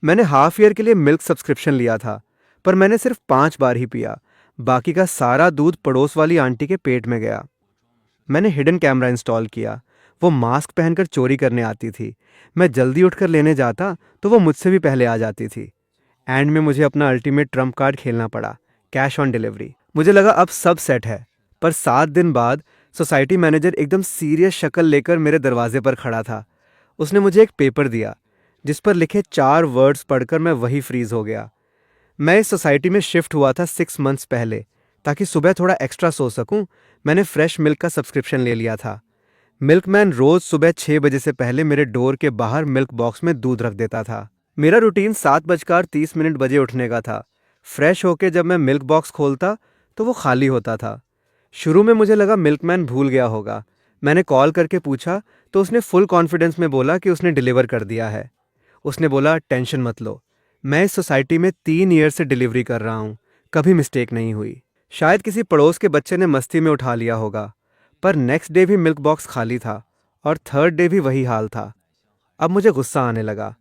मैंने half year के लिए मिल्क सब्सक्रिप्शन लिया था, पर मैंने सिर्फ 5 बार ही पिया। बाकी का सारा दूध पड़ोस वाली आंटी के पेट में गया। मैंने हिडन कैमरा इंस्टॉल किया। वो मास्क पहनकर चोरी करने आती थी। मैं जल्दी उठकर लेने जाता तो वो मुझसे भी पहले आ जाती थी। एंड में मुझे अपना अल्टीमेट ट्रम्प कार्ड खेलना पड़ा, कैश ऑन डिलीवरी। मुझे लगा अब सब सेट है, पर 7 दिन बाद सोसाइटी मैनेजर एकदम सीरियस शक्ल लेकर मेरे दरवाजे पर खड़ा था। उसने मुझे एक पेपर दिया जिस पर लिखे 4 वर्ड्स पढ़कर मैं वही फ्रीज हो गया। मैं इस सोसाइटी में शिफ्ट हुआ था 6 मंथ्स पहले, ताकि सुबह थोड़ा एक्स्ट्रा सो सकूं। मैंने फ्रेश मिल्क का सब्सक्रिप्शन ले लिया था। मिल्कमैन रोज सुबह 6 बजे से पहले मेरे डोर के बाहर मिल्क बॉक्स में दूध रख देता था। मेरा रूटीन 7:30 बजे उठने का था। फ्रेश होके जब मैं मिल्क बॉक्स खोलता तो वो खाली होता था। शुरू में मुझे लगा मिल्कमैन भूल गया होगा। मैंने कॉल करके पूछा तो उसने फुल कॉन्फिडेंस में बोला कि उसने डिलीवर कर दिया है। उसने बोला, टेंशन मत लो, मैं इस सोसाइटी में 3 ईयर से डिलीवरी कर रहा हूँ, कभी मिस्टेक नहीं हुई। शायद किसी पड़ोस के बच्चे ने मस्ती में उठा लिया होगा। पर नेक्स्ट डे भी मिल्क बॉक्स खाली था और थर्ड डे भी वही हाल था। अब मुझे गुस्सा आने लगा।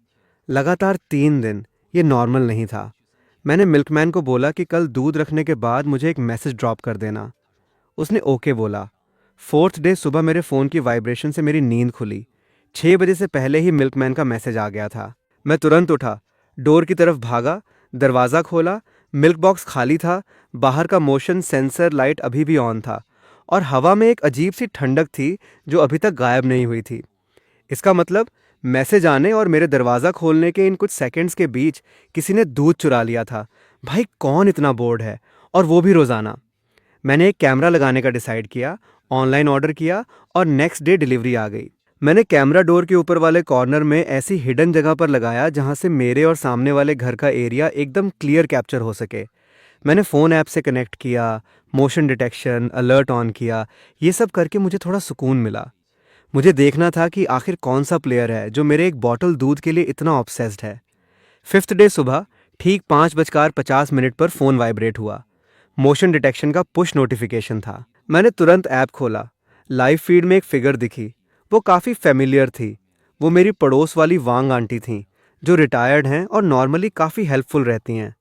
लगातार 3 दिन, ये नॉर्मल नहीं था। मैंने मिल्कमैन को बोला कि कल दूध रखने के बाद मुझे एक मैसेज ड्रॉप कर देना। उसने ओके बोला। फोर्थ डे सुबह मेरे फ़ोन की वाइब्रेशन से मेरी नींद खुली। 6 बजे से पहले ही मिल्कमैन का मैसेज आ गया था। मैं तुरंत उठा, डोर की तरफ भागा, दरवाज़ा खोला। मिल्क बॉक्स खाली था। बाहर का मोशन सेंसर लाइट अभी भी ऑन था और हवा में एक अजीब सी ठंडक थी जो अभी तक गायब नहीं हुई थी। इसका मतलब मैसेज आने और मेरे दरवाज़ा खोलने के इन कुछ सेकंड्स के बीच किसी ने दूध चुरा लिया था। भाई कौन इतना बोर्ड है, और वो भी रोज़ाना। मैंने एक कैमरा लगाने का डिसाइड किया, ऑनलाइन ऑर्डर किया और नेक्स्ट डे डिलीवरी आ गई। मैंने कैमरा डोर के ऊपर वाले कॉर्नर में ऐसी हिडन जगह पर लगाया जहां से मेरे और सामने वाले घर का एरिया एकदम क्लियर कैप्चर हो सके। मैंने फ़ोन ऐप से कनेक्ट किया, मोशन डिटेक्शन, अलर्ट ऑन किया। ये सब करके मुझे थोड़ा सुकून मिला। मुझे देखना था कि आखिर कौन सा प्लेयर है जो मेरे एक बॉटल दूध के लिए इतना ऑब्सेस्ड है। फिफ्थ डे सुबह ठीक 5:50 पर फ़ोन वाइब्रेट हुआ। मोशन डिटेक्शन का पुश नोटिफिकेशन था। मैंने तुरंत ऐप खोला। लाइव फीड में एक फिगर दिखी। वो काफ़ी फेमिलियर थी। वो मेरी पड़ोस वाली वांग आंटी थीं, जो रिटायर्ड हैं और नॉर्मली काफ़ी हेल्पफुल रहती हैं।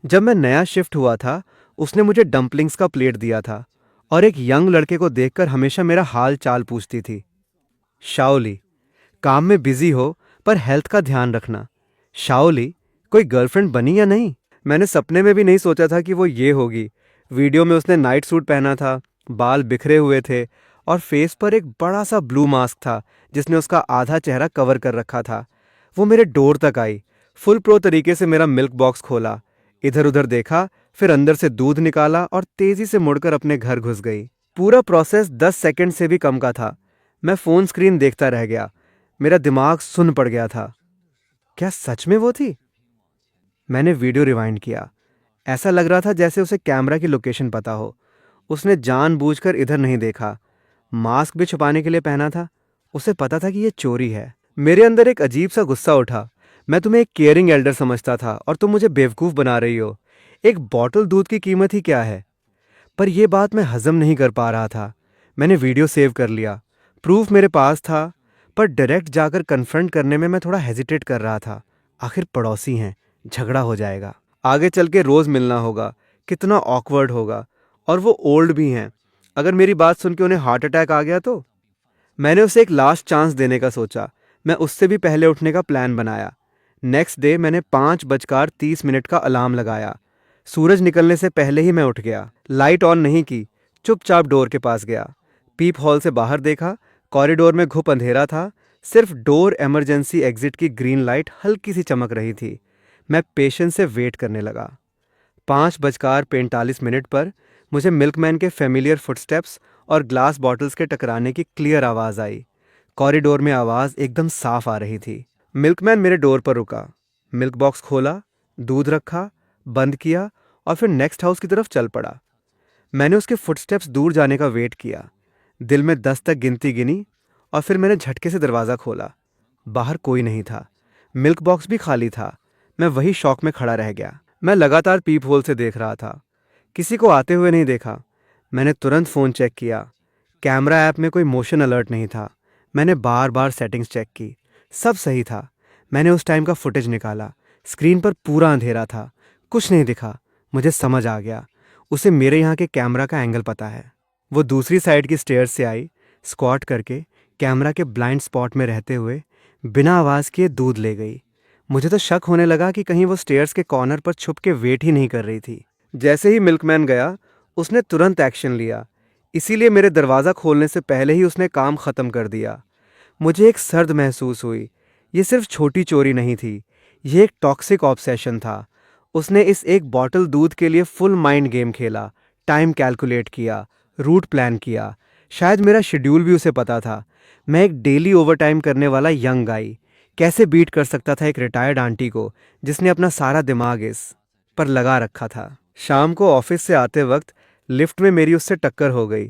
जब मैं नया शिफ्ट हुआ था, उसने मुझे डम्पलिंग्स का प्लेट दिया था और एक यंग लड़के को देखकर हमेशा मेरा हाल चाल पूछती थी। शाओली, काम में बिजी हो पर हेल्थ का ध्यान रखना। शाओली, कोई गर्लफ्रेंड बनी या नहीं? मैंने सपने में भी नहीं सोचा था कि वो ये होगी। वीडियो में उसने नाइट सूट पहना था, बाल बिखरे हुए थे और फेस पर एक बड़ा सा ब्लू मास्क था जिसने उसका आधा चेहरा कवर कर रखा था। वो मेरे डोर तक आई, फुल प्रो तरीके से मेरा मिल्क बॉक्स खोला, इधर उधर देखा, फिर अंदर से दूध निकाला और तेजी से मुड़कर अपने घर घुस गई। पूरा प्रोसेस 10 सेकंड से भी कम का था। मैं फ़ोन स्क्रीन देखता रह गया। मेरा दिमाग सुन्न पड़ गया था। क्या सच में वो थी? मैंने वीडियो रिवाइंड किया। ऐसा लग रहा था जैसे उसे कैमरा की लोकेशन पता हो। उसने जानबूझकर इधर नहीं देखा। मास्क भी छुपाने के लिए पहना था। उसे पता था कि ये चोरी है। मेरे अंदर एक अजीब सा गुस्सा उठा। मैं तुम्हें एक केयरिंग एल्डर समझता था और तुम मुझे बेवकूफ़ बना रही हो। एक बॉटल दूध की कीमत ही क्या है? पर यह बात मैं हजम नहीं कर पा रहा था। मैंने वीडियो सेव कर लिया। प्रूफ मेरे पास था, पर डायरेक्ट जाकर कन्फ्रंट करने में मैं थोड़ा हेजिटेट कर रहा था। आखिर पड़ोसी हैं, झगड़ा हो जाएगा, आगे चल के रोज़ मिलना होगा, कितना ऑकवर्ड होगा। और वो ओल्ड भी हैं। अगर मेरी बात सुन के उन्हें हार्ट अटैक आ गया तो? मैंने उसे एक लास्ट चांस देने का सोचा। मैं उससे भी पहले उठने का प्लान बनाया। नेक्स्ट डे मैंने 5:30 का अलार्म लगाया। सूरज निकलने से पहले ही मैं उठ गया। लाइट ऑन नहीं की, चुपचाप डोर के पास गया। पीप हॉल से बाहर देखा। कॉरिडोर में घुप अंधेरा था। सिर्फ डोर इमरजेंसी एग्जिट की ग्रीन लाइट हल्की सी चमक रही थी। मैं पेशेंस से वेट करने लगा। 5:45 पर मुझे मिल्कमैन के फेमिलियर फुटस्टेप्स और ग्लास बॉटल्स के टकराने की क्लियर आवाज़ आई। कॉरिडोर में आवाज़ एकदम साफ आ रही थी। मिल्कमैन मेरे डोर पर रुका। मिल्क बॉक्स खोला, दूध रखा, बंद किया और फिर नेक्स्ट हाउस की तरफ चल पड़ा। मैंने उसके फुटस्टेप्स दूर जाने का वेट किया। दिल में 10 तक गिनती गिनी और फिर मैंने झटके से दरवाज़ा खोला। बाहर कोई नहीं था। मिल्क बॉक्स भी खाली था। मैं वही शॉक में खड़ा रह गया। मैं लगातार पीप होल से देख रहा था। किसी को आते हुए नहीं देखा। मैंने तुरंत फ़ोन चेक किया। कैमरा ऐप में कोई मोशन अलर्ट नहीं था। मैंने बार बार सेटिंग्स चेक की। सब सही था। मैंने उस टाइम का फुटेज निकाला। स्क्रीन पर पूरा अंधेरा था, कुछ नहीं दिखा। मुझे समझ आ गया, उसे मेरे यहाँ के कैमरा का एंगल पता है। वो दूसरी साइड की स्टेयर्स से आई, स्क्वाट करके कैमरा के ब्लाइंड स्पॉट में रहते हुए बिना आवाज़ किए दूध ले गई। मुझे तो शक होने लगा कि कहीं वो स्टेयर्स के कॉर्नर पर छुप के वेट ही नहीं कर रही थी। जैसे ही मिल्कमैन गया, उसने तुरंत एक्शन लिया, इसीलिए मेरे दरवाज़ा खोलने से पहले ही उसने काम ख़त्म कर दिया। मुझे एक सर्द महसूस हुई। ये सिर्फ छोटी चोरी नहीं थी, ये एक टॉक्सिक ऑब्सेशन था। उसने इस एक बॉटल दूध के लिए फुल माइंड गेम खेला, टाइम कैलकुलेट किया, रूट प्लान किया। शायद मेरा शेड्यूल भी उसे पता था। मैं एक डेली ओवरटाइम करने वाला यंग गाई कैसे बीट कर सकता था एक रिटायर्ड आंटी को जिसने अपना सारा दिमाग इस पर लगा रखा था। शाम को ऑफिस से आते वक्त लिफ्ट में मेरी उससे टक्कर हो गई।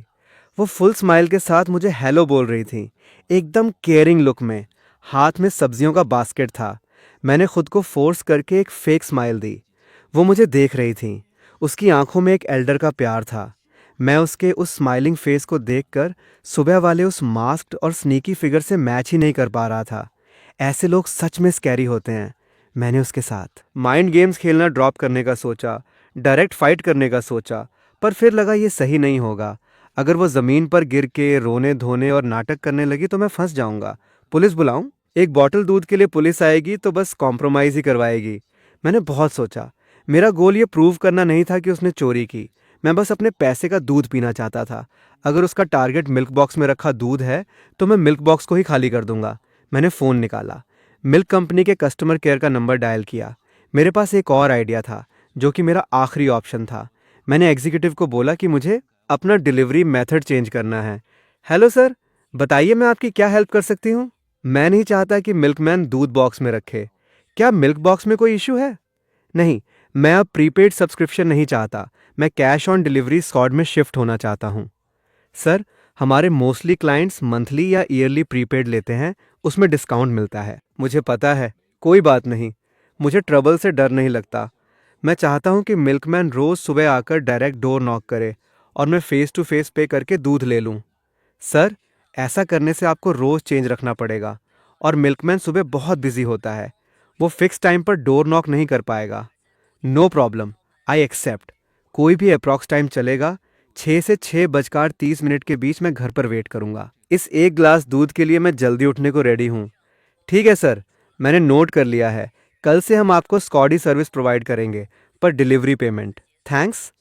वो फुल स्माइल के साथ मुझे हेलो बोल रही थी, एकदम केयरिंग लुक में। हाथ में सब्जियों का बास्केट था। मैंने खुद को फोर्स करके एक फेक स्माइल दी। वो मुझे देख रही थी, उसकी आंखों में एक एल्डर का प्यार था। मैं उसके उस स्माइलिंग फेस को देखकर सुबह वाले उस मास्क्ड और स्नीकी फिगर से मैच ही नहीं कर पा रहा था। ऐसे लोग सच में स्कैरी होते हैं। मैंने उसके साथ माइंड गेम्स खेलना ड्रॉप करने का सोचा, डायरेक्ट फाइट करने का सोचा, पर फिर लगा ये सही नहीं होगा। अगर वो ज़मीन पर गिर के रोने धोने और नाटक करने लगी तो मैं फंस जाऊंगा। पुलिस बुलाऊं? एक बॉटल दूध के लिए पुलिस आएगी तो बस कॉम्प्रोमाइज़ ही करवाएगी। मैंने बहुत सोचा। मेरा गोल ये प्रूव करना नहीं था कि उसने चोरी की। मैं बस अपने पैसे का दूध पीना चाहता था। अगर उसका टारगेट मिल्क बॉक्स में रखा दूध है तो मैं मिल्क बॉक्स को ही खाली कर दूंगा। मैंने फ़ोन निकाला, मिल्क कंपनी के कस्टमर केयर का नंबर डायल किया। मेरे पास एक और आइडिया था जो कि मेरा आखिरी ऑप्शन था। मैंने एग्जीक्यूटिव को बोला कि मुझे अपना डिलीवरी मेथड चेंज करना है। हेलो सर, बताइए मैं आपकी क्या हेल्प कर सकती हूँ? मैं नहीं चाहता कि मिल्कमैन दूध बॉक्स में रखे। क्या मिल्क बॉक्स में कोई इशू है? नहीं, मैं अब प्रीपेड सब्सक्रिप्शन नहीं चाहता। मैं कैश ऑन डिलीवरी स्क्वाड में शिफ्ट होना चाहता हूँ। सर, हमारे मोस्टली क्लाइंट्स मंथली या ईयरली प्रीपेड लेते हैं, उसमें डिस्काउंट मिलता है। मुझे पता है, कोई बात नहीं। मुझे ट्रबल से डर नहीं लगता। मैं चाहता हूँ कि मिल्कमैन रोज़ सुबह आकर डायरेक्ट डोर नॉक करे और मैं फेस टू फेस पे करके दूध ले लूँ। सर, ऐसा करने से आपको रोज़ चेंज रखना पड़ेगा और मिल्कमैन सुबह बहुत बिजी होता है। वो फिक्स टाइम पर डोर नॉक नहीं कर पाएगा। No problem, I accept. कोई भी अप्रॉक्स टाइम चलेगा। 6 से 6:30 के बीच मैं घर पर वेट करूंगा। इस एक ग्लास दूध के लिए मैं जल्दी उठने को रेडी हूँ। ठीक है सर, मैंने नोट कर लिया है। कल से हम आपको स्कॉडी सर्विस प्रोवाइड करेंगे, पर डिलीवरी पेमेंट। थैंक्स।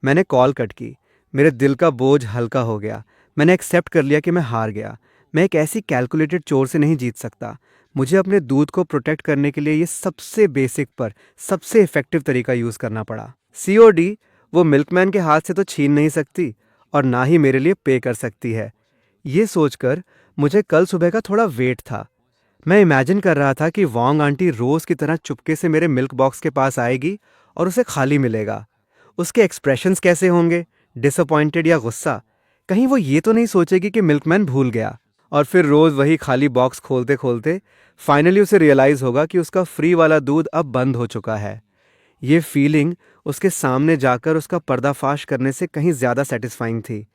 मैंने कॉल कट की। मेरे दिल का बोझ हल्का हो गया। मैंने एक्सेप्ट कर लिया कि मैं हार गया। मैं एक ऐसी कैलकुलेटेड चोर से नहीं जीत सकता। मुझे अपने दूध को प्रोटेक्ट करने के लिए ये सबसे बेसिक पर सबसे इफेक्टिव तरीका यूज़ करना पड़ा। सीओडी वो मिल्कमैन के हाथ से तो छीन नहीं सकती और ना ही मेरे लिए पे कर सकती है। ये सोचकर मुझे कल सुबह का थोड़ा वेट था। मैं इमेजिन कर रहा था कि वॉन्ग आंटी रोज़ की तरह चुपके से मेरे मिल्क बॉक्स के पास आएगी और उसे खाली मिलेगा। उसके एक्सप्रेशंस कैसे होंगे, डिसअपॉइंटेड या गुस्सा? कहीं वो ये तो नहीं सोचेगी कि मिल्कमैन भूल गया। और फिर रोज़ वही खाली बॉक्स खोलते खोलते फाइनली उसे रियलाइज़ होगा कि उसका फ्री वाला दूध अब बंद हो चुका है। ये फीलिंग उसके सामने जाकर उसका पर्दाफाश करने से कहीं ज़्यादा सेटिस्फाइंग थी।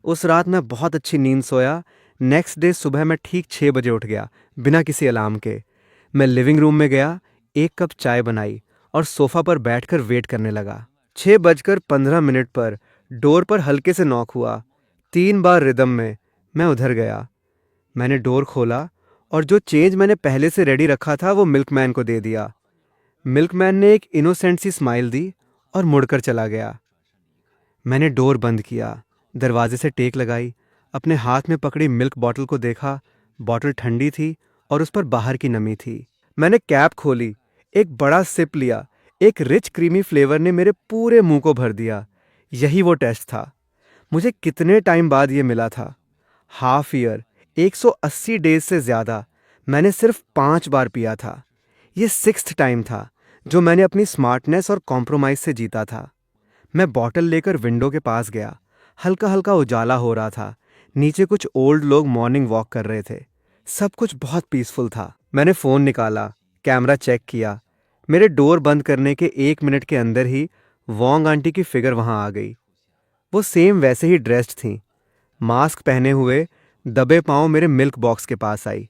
उस रात मैं बहुत अच्छी नींद सोया। नेक्स्ट डे सुबह मैं ठीक 6 बजे उठ गया, बिना किसी अलार्म के। मैं लिविंग रूम में गया, एक कप चाय बनाई और सोफा पर बैठकर वेट करने लगा। 6:15 पर डोर पर हल्के से नॉक हुआ। 3 बार रिदम में मैं उधर गया। मैंने डोर खोला और जो चेंज मैंने पहले से रेडी रखा था वो मिल्कमैन को दे दिया। मिल्कमैन ने एक इनोसेंट सी स्माइल दी और मुड़कर चला गया। मैंने डोर बंद किया, दरवाजे से टेक लगाई, अपने हाथ में पकड़ी मिल्क बॉटल को देखा। बॉटल ठंडी थी और उस पर बाहर की नमी थी। मैंने कैप खोली, एक बड़ा सिप लिया। एक रिच क्रीमी फ्लेवर ने मेरे पूरे मुंह को भर दिया। यही वो टेस्ट था। मुझे कितने टाइम बाद ये मिला था? हाफ ईयर, 180 डेज से ज़्यादा। मैंने सिर्फ 5 बार पिया था। ये सिक्स्थ टाइम था जो मैंने अपनी स्मार्टनेस और कॉम्प्रोमाइज़ से जीता था। मैं बॉटल लेकर विंडो के पास गया। हल्का हल्का उजाला हो रहा था। नीचे कुछ ओल्ड लोग मॉर्निंग वॉक कर रहे थे। सब कुछ बहुत पीसफुल था। मैंने फ़ोन निकाला, कैमरा चेक किया। मेरे डोर बंद करने के 1 मिनट के अंदर ही वोंग आंटी की फिगर वहां आ गई। वो सेम वैसे ही ड्रेस्ड थी, मास्क पहने हुए, दबे पांव मेरे मिल्क बॉक्स के पास आई,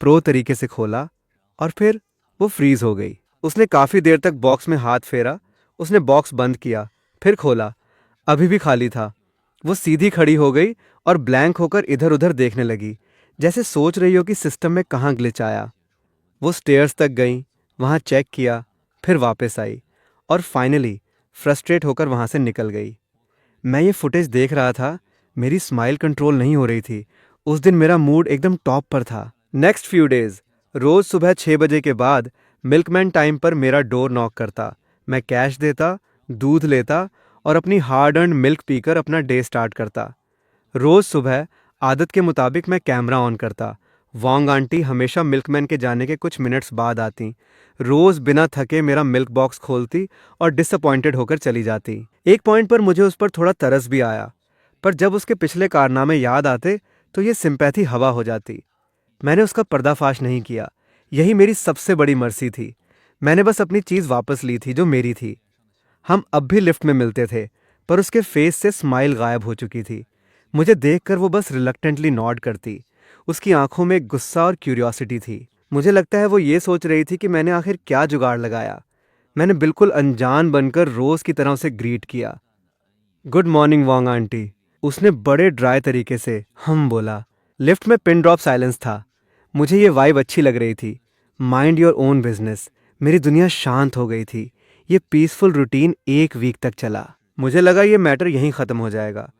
प्रो तरीके से खोला और फिर वो फ्रीज हो गई। उसने काफ़ी देर तक बॉक्स में हाथ फेरा। उसने बॉक्स बंद किया, फिर खोला। अभी भी खाली था। वो सीधी खड़ी हो गई और ब्लैंक होकर इधर उधर देखने लगी, जैसे सोच रही हो कि सिस्टम में कहाँ ग्लिच आया। वो स्टेयर्स तक गई, वहाँ चेक किया, फिर वापस आई और फाइनली फ्रस्ट्रेट होकर वहाँ से निकल गई। मैं ये फुटेज देख रहा था, मेरी स्माइल कंट्रोल नहीं हो रही थी। उस दिन मेरा मूड एकदम टॉप पर था। नेक्स्ट फ्यू डेज रोज सुबह 6 बजे के बाद मिल्कमैन टाइम पर मेरा डोर नॉक करता। मैं कैश देता, दूध लेता और अपनी हार्ड अर्न मिल्क पीकर अपना डे स्टार्ट करता। रोज सुबह आदत के मुताबिक मैं कैमरा ऑन करता। वांग आंटी हमेशा मिल्कमैन के जाने के कुछ मिनट्स बाद आती। रोज बिना थके मेरा मिल्क बॉक्स खोलती और डिसअपॉइंटेड होकर चली जाती। एक पॉइंट पर मुझे उस पर थोड़ा तरस भी आया, पर जब उसके पिछले कारनामे याद आते तो ये सिंपैथी हवा हो जाती। मैंने उसका पर्दाफाश नहीं किया, यही मेरी सबसे बड़ी मर्सी थी। मैंने बस अपनी चीज़ वापस ली थी जो मेरी थी। हम अब भी लिफ्ट में मिलते थे, पर उसके फेस से स्माइल गायब हो चुकी थी। मुझे देखकर वो बस रिलक्टेंटली नॉड करती। उसकी आंखों में गुस्सा और क्यूरियोसिटी थी। मुझे लगता है वो ये सोच रही थी कि मैंने आखिर क्या जुगाड़ लगाया। मैंने बिल्कुल अनजान बनकर रोज़ की तरह उसे ग्रीट किया। गुड मॉर्निंग वांग आंटी, उसने बड़े ड्राई तरीके से हम बोला। लिफ्ट में पिन ड्रॉप साइलेंस था। मुझे ये वाइब अच्छी लग रही थी। Mind your own business. मेरी दुनिया शांत हो गई थी। ये पीसफुल रूटीन 1 वीक तक चला। मुझे लगा ये मैटर यहीं ख़त्म हो जाएगा।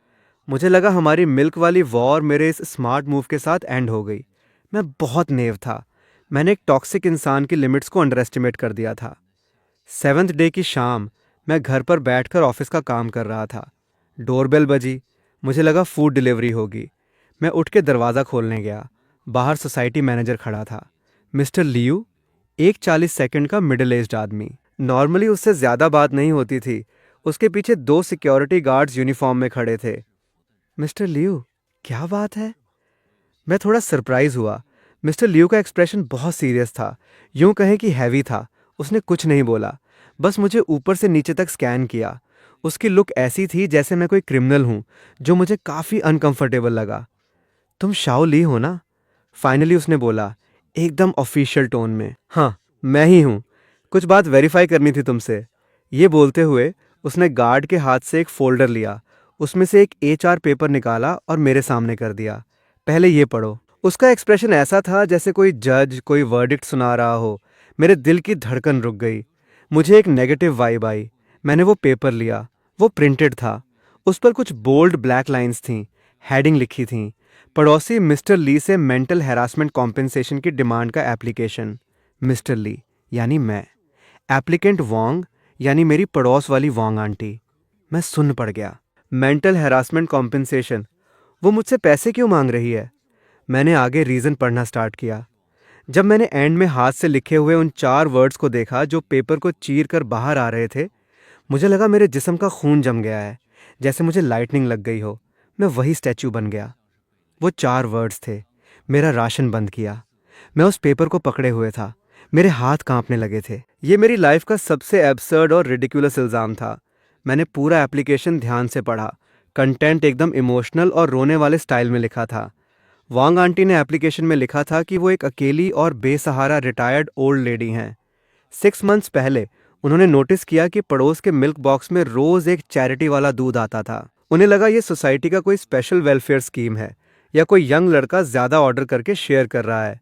मुझे लगा हमारी मिल्क वाली वॉर मेरे इस स्मार्ट मूव के साथ एंड हो गई। मैं बहुत नेव था। मैंने एक टॉक्सिक इंसान की लिमिट्स को अंडर एस्टिमेट कर दिया था। 7th डे की शाम मैं घर पर बैठकर ऑफिस का काम कर रहा था। डोरबेल बजी। मुझे लगा फूड डिलीवरी होगी। मैं उठ के दरवाज़ा खोलने गया। बाहर सोसाइटी मैनेजर खड़ा था, मिस्टर लियू, एक 40 सेकंड का मिडिल एज्ड आदमी। नॉर्मली उससे ज़्यादा बात नहीं होती थी। उसके पीछे 2 सिक्योरिटी गार्ड्स यूनिफॉर्म में खड़े थे। मिस्टर लियू, क्या बात है? मैं थोड़ा सरप्राइज हुआ। मिस्टर लियू का एक्सप्रेशन बहुत सीरियस था, यूं कहें कि हैवी था। उसने कुछ नहीं बोला, बस मुझे ऊपर से नीचे तक स्कैन किया। उसकी लुक ऐसी थी जैसे मैं कोई क्रिमिनल हूं, जो मुझे काफ़ी अनकंफर्टेबल लगा। तुम शाओ ली हो ना? फाइनली उसने बोला, एकदम ऑफिशियल टोन में। हाँ, मैं ही हूँ। कुछ बात वेरीफाई करनी थी तुमसे। ये बोलते हुए उसने गार्ड के हाथ से एक फोल्डर लिया, उसमें से एक HR पेपर निकाला और मेरे सामने कर दिया। पहले ये पढ़ो। उसका एक्सप्रेशन ऐसा था जैसे कोई जज कोई वर्डिक्ट सुना रहा हो। मेरे दिल की धड़कन रुक गई। मुझे एक नेगेटिव वाइब आई। मैंने वो पेपर लिया। वो प्रिंटेड था। उस पर कुछ बोल्ड ब्लैक लाइंस थीं। हेडिंग लिखी थी, पड़ोसी मिस्टर ली से मेंटल हैरासमेंट कॉम्पेंसेशन की डिमांड का एप्लीकेशन। मिस्टर ली यानी मैं, एप्लीकेंट वांग यानी मेरी पड़ोस वाली वांग आंटी। मैं सुन्न पड़ गया। मेंटल हैरासमेंट कॉम्पेंसेशन, वो मुझसे पैसे क्यों मांग रही है? मैंने आगे रीज़न पढ़ना स्टार्ट किया। जब मैंने एंड में हाथ से लिखे हुए उन 4 वर्ड्स को देखा जो पेपर को चीर कर बाहर आ रहे थे, मुझे लगा मेरे जिस्म का खून जम गया है, जैसे मुझे लाइटनिंग लग गई हो। मैं वही स्टैच्यू बन गया। वो 4 वर्ड्स थे, मेरा राशन बंद किया। मैं उस पेपर को पकड़े हुए था। मेरे हाथ कांपने लगे थे। ये मेरी लाइफ का सबसे एब्सर्ड और रिडिकुलस इल्ज़ाम था। मैंने पूरा एप्लीकेशन ध्यान से पढ़ा। कंटेंट एकदम इमोशनल और रोने वाले स्टाइल में लिखा था। वांग आंटी ने एप्लीकेशन में लिखा था कि वो एक अकेली और बेसहारा रिटायर्ड ओल्ड लेडी हैं। 6 मंथ्स पहले उन्होंने नोटिस किया कि पड़ोस के मिल्क बॉक्स में रोज एक चैरिटी वाला दूध आता था। उन्हें लगा ये सोसाइटी का कोई स्पेशल वेलफेयर स्कीम है या कोई यंग लड़का ज़्यादा ऑर्डर करके शेयर कर रहा है।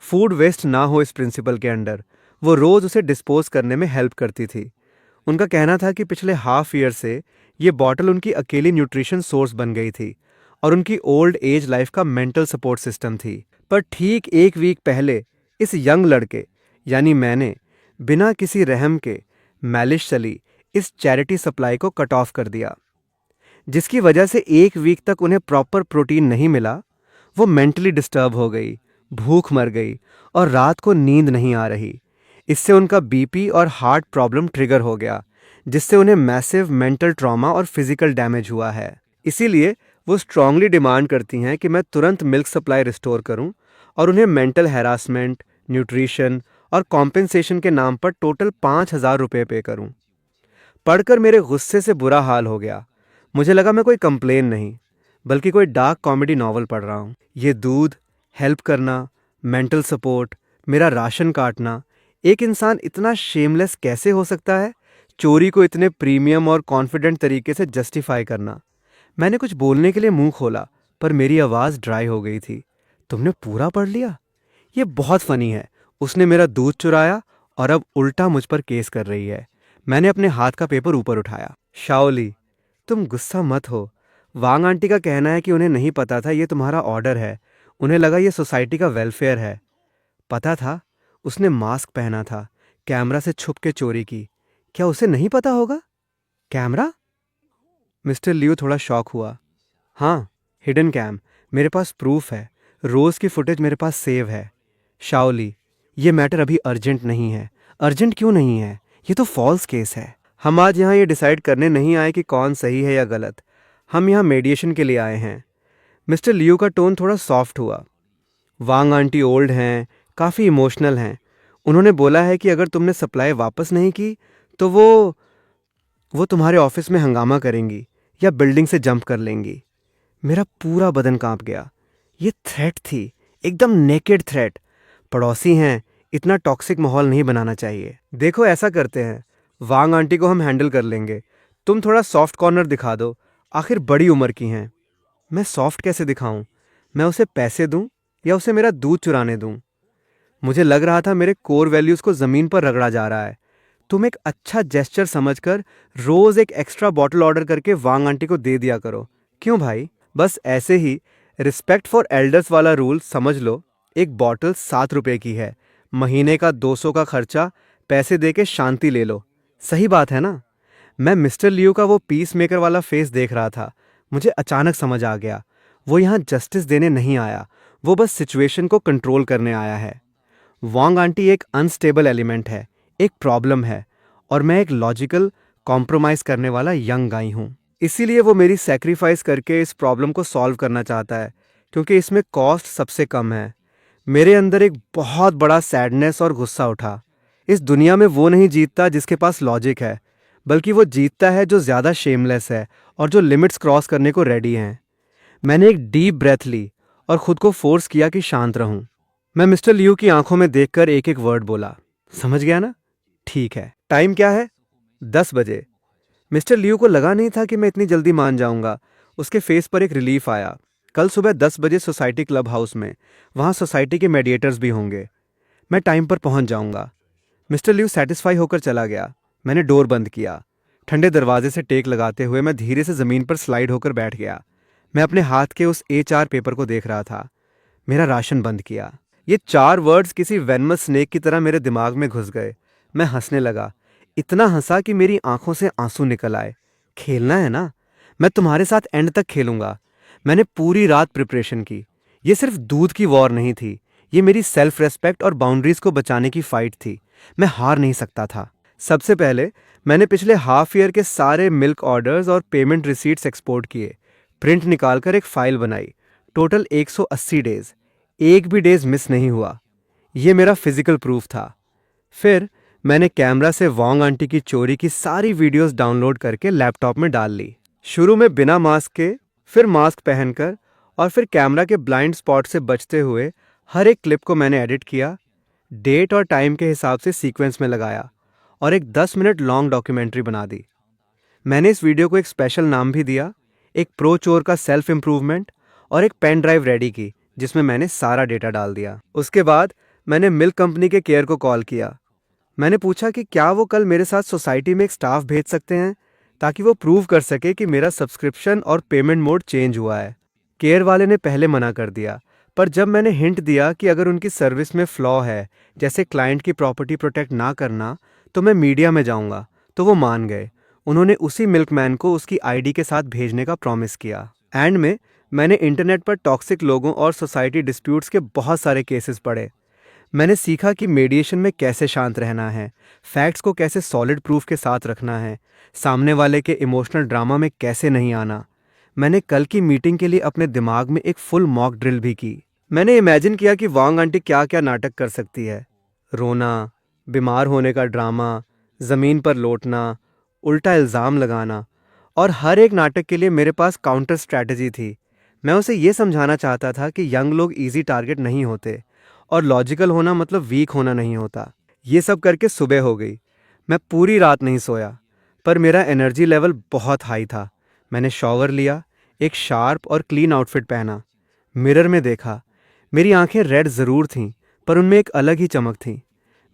फूड वेस्ट ना हो इस प्रिंसिपल के अंडर वो रोज़ उसे डिस्पोज करने में हेल्प करती थी। उनका कहना था कि पिछले हाफ ईयर से ये बॉटल उनकी अकेली न्यूट्रिशन सोर्स बन गई थी और उनकी ओल्ड एज लाइफ का मेंटल सपोर्ट सिस्टम थी। पर ठीक 1 वीक पहले इस यंग लड़के यानी मैंने बिना किसी रहम के मैलिश चली इस चैरिटी सप्लाई को कट ऑफ कर दिया, जिसकी वजह से 1 वीक तक उन्हें प्रॉपर प्रोटीन नहीं मिला। वो मेंटली डिस्टर्ब हो गई, भूख मर गई और रात को नींद नहीं आ रही। इससे उनका BP और हार्ट प्रॉब्लम ट्रिगर हो गया, जिससे उन्हें मैसिव मेंटल ट्रॉमा और फिजिकल डैमेज हुआ है। इसीलिए वो स्ट्रांगली डिमांड करती हैं कि मैं तुरंत मिल्क सप्लाई रिस्टोर करूं और उन्हें मेंटल हैरासमेंट, न्यूट्रिशन और कॉम्पेंसेशन के नाम पर टोटल 5,000 रुपये पे करूं। पढ़कर मेरे गुस्से से बुरा हाल हो गया। मुझे लगा मैं कोई कंप्लेन नहीं, बल्कि कोई डार्क कॉमेडी नॉवल पढ़ रहा हूँ। ये दूध, हेल्प करना, मेंटल सपोर्ट, मेरा राशन काटना एक इंसान इतना शेमलेस कैसे हो सकता है, चोरी को इतने प्रीमियम और कॉन्फिडेंट तरीके से जस्टिफाई करना। मैंने कुछ बोलने के लिए मुंह खोला, पर मेरी आवाज़ ड्राई हो गई थी। तुमने पूरा पढ़ लिया? ये बहुत फनी है। उसने मेरा दूध चुराया और अब उल्टा मुझ पर केस कर रही है। मैंने अपने हाथ का पेपर ऊपर उठाया। शाओली, तुम गुस्सा मत हो। वांग आंटी का कहना है कि उन्हें नहीं पता था ये तुम्हारा ऑर्डर है। उन्हें लगा ये सोसाइटी का वेलफेयर है। पता था। उसने मास्क पहना था, कैमरा से छुप के चोरी की। क्या उसे नहीं पता होगा? कैमरा? मिस्टर लियो थोड़ा शॉक हुआ। हाँ, हिडन कैम। मेरे पास प्रूफ है। रोज की फुटेज मेरे पास सेव है। शाओली, ये मैटर अभी अर्जेंट नहीं है। अर्जेंट क्यों नहीं है? ये तो फॉल्स केस है। हम आज यहाँ ये डिसाइड करने नहीं आए कि कौन सही है या गलत। हम यहाँ मेडिएशन के लिए आए हैं। मिस्टर लियो का टोन थोड़ा सॉफ्ट हुआ। वांग आंटी ओल्ड हैं, काफ़ी इमोशनल हैं। उन्होंने बोला है कि अगर तुमने सप्लाई वापस नहीं की तो वो तुम्हारे ऑफिस में हंगामा करेंगी या बिल्डिंग से जंप कर लेंगी। मेरा पूरा बदन कांप गया। ये थ्रेट थी, एकदम नेकेड थ्रेट। पड़ोसी हैं, इतना टॉक्सिक माहौल नहीं बनाना चाहिए। देखो, ऐसा करते हैं, वांग आंटी को हम हैंडल कर लेंगे। तुम थोड़ा सॉफ्ट कॉर्नर दिखा दो, आखिर बड़ी उम्र की हैं। मैं सॉफ्ट कैसे दिखाऊं? मैं उसे पैसे दूं या उसे मेरा दूध चुराने दूं? मुझे लग रहा था मेरे कोर वैल्यूज को जमीन पर रगड़ा जा रहा है। तुम एक अच्छा जेस्चर समझकर रोज एक एक्स्ट्रा बॉटल ऑर्डर करके वांग आंटी को दे दिया करो। क्यों भाई? बस ऐसे ही रिस्पेक्ट फॉर एल्डर्स वाला रूल समझ लो। एक बॉटल 7 रुपए की है, महीने का 200 का खर्चा, पैसे दे के शांति ले लो। सही बात है ना? मैं मिस्टर लियो का वो पीस मेकर वाला फेस देख रहा था। मुझे अचानक समझ आ गया, वो यहाँ जस्टिस देने नहीं आया, वो बस सिचुएशन को कंट्रोल करने आया है। वांग आंटी एक अनस्टेबल एलिमेंट है, एक प्रॉब्लम है, और मैं एक लॉजिकल कॉम्प्रोमाइज करने वाला यंग गाई हूँ। इसीलिए वो मेरी सेक्रीफाइस करके इस प्रॉब्लम को सॉल्व करना चाहता है, क्योंकि इसमें कॉस्ट सबसे कम है। मेरे अंदर एक बहुत बड़ा सैडनेस और गुस्सा उठा। इस दुनिया में वो नहीं जीतता जिसके पास लॉजिक है, बल्कि वो जीतता है जो ज़्यादा शेमलेस है और जो लिमिट्स क्रॉस करने को रेडी हैं। मैंने एक डीप ब्रेथ ली और खुद को फोर्स किया कि शांत रहूं। मैं मिस्टर लियू की आंखों में देखकर एक एक वर्ड बोला। समझ गया ना? ठीक है। टाइम क्या है? 10 बजे। मिस्टर लियू को लगा नहीं था कि मैं इतनी जल्दी मान जाऊंगा। उसके फेस पर एक रिलीफ आया। कल सुबह 10 बजे सोसाइटी क्लब हाउस में, वहां सोसाइटी के मेडिएटर्स भी होंगे। मैं टाइम पर पहुंच जाऊंगा। मिस्टर लियू सेटिस्फाई होकर चला गया। मैंने डोर बंद किया। ठंडे दरवाजे से टेक लगाते हुए मैं धीरे से जमीन पर स्लाइड होकर बैठ गया। मैं अपने हाथ के उस HR पेपर को देख रहा था। मेरा राशन बंद किया। ये 4 वर्ड्स किसी वेनमस स्नेक की तरह मेरे दिमाग में घुस गए। मैं हंसने लगा, इतना हंसा कि मेरी आंखों से आंसू निकल आए। खेलना है ना? मैं तुम्हारे साथ एंड तक खेलूंगा। मैंने पूरी रात प्रिपरेशन की। ये सिर्फ दूध की वॉर नहीं थी, ये मेरी सेल्फ रेस्पेक्ट और बाउंड्रीज को बचाने की फाइट थी। मैं हार नहीं सकता था। सबसे पहले मैंने पिछले हाफ ईयर के सारे मिल्क ऑर्डर्स और पेमेंट रिसीट्स एक्सपोर्ट किए। प्रिंट निकालकर एक फाइल बनाई। टोटल 180 डेज, एक भी डेज मिस नहीं हुआ। ये मेरा फिजिकल प्रूफ था। फिर मैंने कैमरा से वांग आंटी की चोरी की सारी वीडियोस डाउनलोड करके लैपटॉप में डाल ली। शुरू में बिना मास्क के, फिर मास्क पहनकर, और फिर कैमरा के ब्लाइंड स्पॉट से बचते हुए हर एक क्लिप को मैंने एडिट किया, डेट और टाइम के हिसाब से सीक्वेंस में लगाया और एक 10 मिनट लॉन्ग डॉक्यूमेंट्री बना दी। मैंने इस वीडियो को एक स्पेशल नाम भी दिया, एक प्रो चोर का सेल्फ इम्प्रूवमेंट, और एक पेन ड्राइव रेडी की जिसमें मैंने सारा डेटा डाल दिया। उसके बाद मैंने मिल्क कंपनी के केयर को कॉल किया। मैंने पूछा कि क्या वो कल मेरे साथ सोसाइटी में एक स्टाफ भेज सकते हैं, ताकि वो प्रूव कर सके कि मेरा सब्सक्रिप्शन और पेमेंट मोड चेंज हुआ है। केयर वाले ने पहले मना कर दिया, पर जब मैंने हिंट दिया कि अगर उनकी सर्विस में फ्लॉ है, जैसे क्लाइंट की प्रॉपर्टी प्रोटेक्ट ना करना, तो मैं मीडिया में जाऊंगा, तो वो मान गए। उन्होंने उसी मिल्कमैन को उसकी ID के साथ भेजने का प्रॉमिस किया। एंड में मैंने इंटरनेट पर टॉक्सिक लोगों और सोसाइटी डिस्प्यूट्स के बहुत सारे केसेस पढ़े। मैंने सीखा कि मीडिएशन में कैसे शांत रहना है, फैक्ट्स को कैसे सॉलिड प्रूफ के साथ रखना है, सामने वाले के इमोशनल ड्रामा में कैसे नहीं आना। मैंने कल की मीटिंग के लिए अपने दिमाग में एक फुल मॉक ड्रिल भी की। मैंने इमेजिन किया कि वांग आंटी क्या क्या नाटक कर सकती है। रोना, बीमार होने का ड्रामा, ज़मीन पर लौटना, उल्टा इल्ज़ाम लगाना, और हर एक नाटक के लिए मेरे पास काउंटर स्ट्रैटेजी थी। मैं उसे ये समझाना चाहता था कि यंग लोग इजी टारगेट नहीं होते और लॉजिकल होना मतलब वीक होना नहीं होता। ये सब करके सुबह हो गई। मैं पूरी रात नहीं सोया, पर मेरा एनर्जी लेवल बहुत हाई था। मैंने शॉवर लिया, एक शार्प और क्लीन आउटफिट पहना, मिरर में देखा। मेरी आंखें रेड ज़रूर थीं, पर उनमें एक अलग ही चमक थी।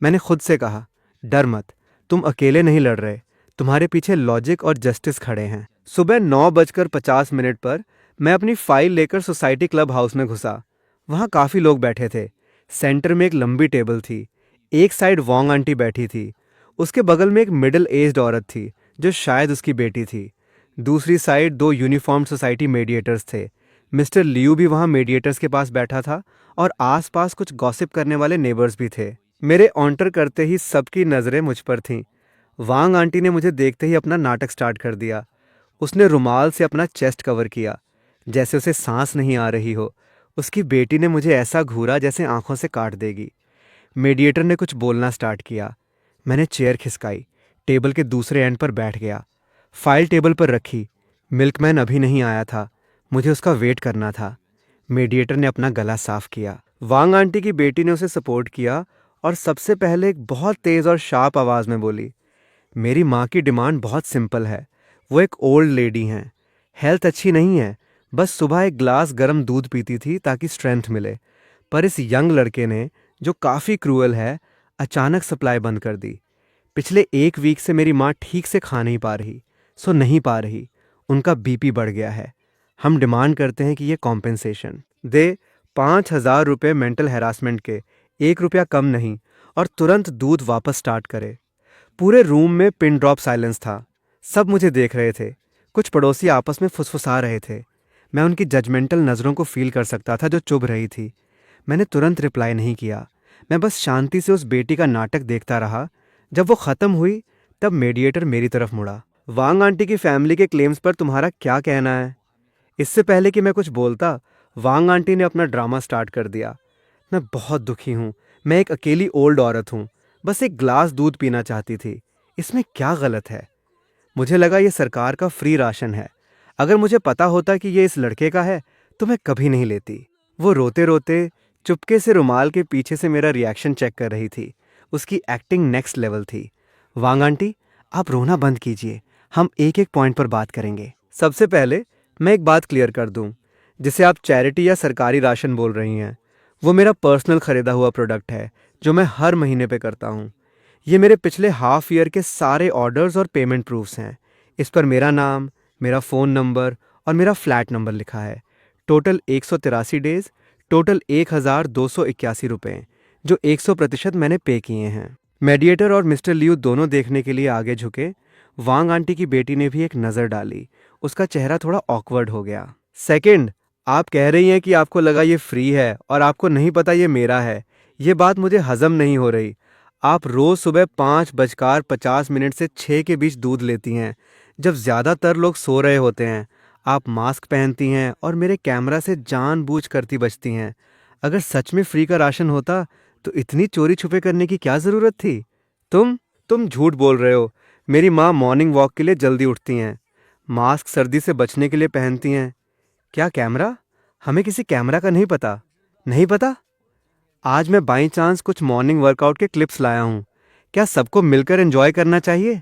मैंने खुद से कहा, डर मत, तुम अकेले नहीं लड़ रहे, तुम्हारे पीछे लॉजिक और जस्टिस खड़े हैं। सुबह 9:50 पर मैं अपनी फाइल लेकर सोसाइटी क्लब हाउस में घुसा। वहाँ काफ़ी लोग बैठे थे। सेंटर में एक लंबी टेबल थी। एक साइड वॉन्ग आंटी बैठी थी, उसके बगल में एक मिडिल एज्ड औरत थी जो शायद उसकी बेटी थी। दूसरी साइड दो यूनिफॉर्म सोसाइटी मीडिएटर्स थे। मिस्टर लियू भी वहाँ मीडिएटर्स के पास बैठा था और आसपास कुछ गॉसिप करने वाले नेबर्स भी थे। मेरे ऑन्टर करते ही सबकी नज़रें मुझ पर थीं। वांग आंटी ने मुझे देखते ही अपना नाटक स्टार्ट कर दिया। उसने रुमाल से अपना चेस्ट कवर किया, जैसे उसे सांस नहीं आ रही हो। उसकी बेटी ने मुझे ऐसा घूरा जैसे आंखों से काट देगी। मीडिएटर ने कुछ बोलना स्टार्ट किया। मैंने चेयर खिसकाई, टेबल के दूसरे एंड पर बैठ गया, फाइल टेबल पर रखी। मिल्कमैन अभी नहीं आया था, मुझे उसका वेट करना था। मीडिएटर ने अपना गला साफ किया। वांग आंटी की बेटी ने उसे सपोर्ट किया और सबसे पहले एक बहुत तेज़ और शार्प आवाज़ में बोली, मेरी माँ की डिमांड बहुत सिंपल है। वो एक ओल्ड लेडी हैं, हेल्थ अच्छी नहीं है, बस सुबह एक ग्लास गर्म दूध पीती थी ताकि स्ट्रेंथ मिले। पर इस यंग लड़के ने, जो काफ़ी क्रूअल है, अचानक सप्लाई बंद कर दी। पिछले एक वीक से मेरी माँ ठीक से खा नहीं पा रही, सो नहीं पा रही। उनका बीपी बढ़ गया है। हम डिमांड करते हैं कि ये कॉम्पेंसेशन दे, 5,000 रुपये मेंटल हैरासमेंट के, 1 रुपया कम नहीं, और तुरंत दूध वापस स्टार्ट करे। पूरे रूम में पिन ड्रॉप साइलेंस था। सब मुझे देख रहे थे। कुछ पड़ोसी आपस में फुसफुसा रहे थे। मैं उनकी जजमेंटल नज़रों को फील कर सकता था जो चुभ रही थी। मैंने तुरंत रिप्लाई नहीं किया। मैं बस शांति से उस बेटी का नाटक देखता रहा। जब वो ख़त्म हुई तब मीडिएटर मेरी तरफ मुड़ा। वांग आंटी की फैमिली के क्लेम्स पर तुम्हारा क्या कहना है? इससे पहले कि मैं कुछ बोलता, वांग आंटी ने अपना ड्रामा स्टार्ट कर दिया। मैं बहुत दुखी हूँ। मैं एक अकेली ओल्ड औरत हूँ, बस एक ग्लास दूध पीना चाहती थी। इसमें क्या गलत है? मुझे लगा ये सरकार का फ्री राशन है। अगर मुझे पता होता कि ये इस लड़के का है तो मैं कभी नहीं लेती। वो रोते रोते चुपके से रुमाल के पीछे से मेरा रिएक्शन चेक कर रही थी। उसकी एक्टिंग नेक्स्ट लेवल थी। वांग आंटी, आप रोना बंद कीजिए, हम एक एक पॉइंट पर बात करेंगे। सबसे पहले मैं एक बात क्लियर कर दूं, जिसे आप चैरिटी या सरकारी राशन बोल रही हैं, वो मेरा पर्सनल खरीदा हुआ प्रोडक्ट है जो मैं हर महीने पे करता हूँ। ये मेरे पिछले हाफ ईयर के सारे ऑर्डर्स और पेमेंट प्रूफ्स हैं। इस पर मेरा नाम, मेरा फ़ोन नंबर और मेरा फ्लैट नंबर लिखा है। टोटल 183 डेज़, टोटल 1,281 रुपये, जो 100% मैंने पे किए हैं। मेडिएटर और मिस्टर लियू दोनों देखने के लिए आगे झुके। वांग आंटी की बेटी ने भी एक नज़र डाली। उसका चेहरा थोड़ा ऑकवर्ड हो गया। सेकंड, आप कह रही हैं कि आपको लगा ये फ्री है और आपको नहीं पता ये मेरा है। ये बात मुझे हजम नहीं हो रही। आप रोज़ सुबह 5:50 से 6 के बीच दूध लेती हैं, जब ज़्यादातर लोग सो रहे होते हैं। आप मास्क पहनती हैं और मेरे कैमरा से जानबूझ करती बचती हैं। अगर सच में फ्री का राशन होता तो इतनी चोरी छुपे करने की क्या ज़रूरत थी? तुम झूठ बोल रहे हो। मेरी माँ मॉर्निंग वॉक के लिए जल्दी उठती हैं, मास्क सर्दी से बचने के लिए पहनती हैं। क्या कैमरा? हमें किसी कैमरा का नहीं पता। नहीं पता? आज मैं बाई चांस कुछ मॉर्निंग वर्कआउट के क्लिप्स लाया हूँ। क्या सबको मिलकर एंजॉय करना चाहिए?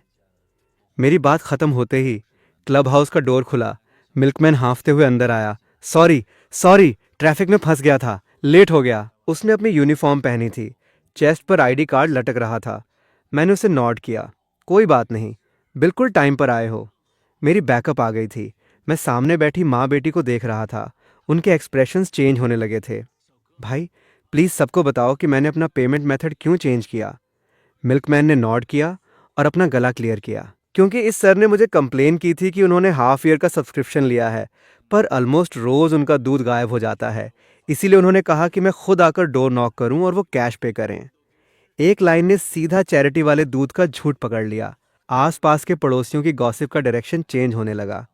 मेरी बात खत्म होते ही क्लब हाउस का डोर खुला। मिल्कमैन हाँफते हुए अंदर आया। सॉरी सॉरी, ट्रैफिक में फंस गया था, लेट हो गया। उसने अपनी यूनिफॉर्म पहनी थी, चेस्ट पर आईडी कार्ड लटक रहा था। मैंने उसे नॉड किया। कोई बात नहीं, बिल्कुल टाइम पर आए हो। मेरी बैकअप आ गई थी। मैं सामने बैठी माँ बेटी को देख रहा था। उनके एक्सप्रेशंस चेंज होने लगे थे। भाई, प्लीज़ सबको बताओ कि मैंने अपना पेमेंट मेथड क्यों चेंज किया। मिल्कमैन ने नॉड किया और अपना गला क्लियर किया। क्योंकि इस सर ने मुझे कंप्लेन की थी कि उन्होंने हाफ ईयर का सब्सक्रिप्शन लिया है, पर ऑलमोस्ट रोज़ उनका दूध गायब हो जाता है। इसीलिए उन्होंने कहा कि मैं खुद आकर डोर नॉक करूं और वो कैश पे करें। एक लाइन ने सीधा चैरिटी वाले दूध का झूठ पकड़ लिया। आसपास के पड़ोसियों की गॉसिप का डायरेक्शन चेंज होने लगा।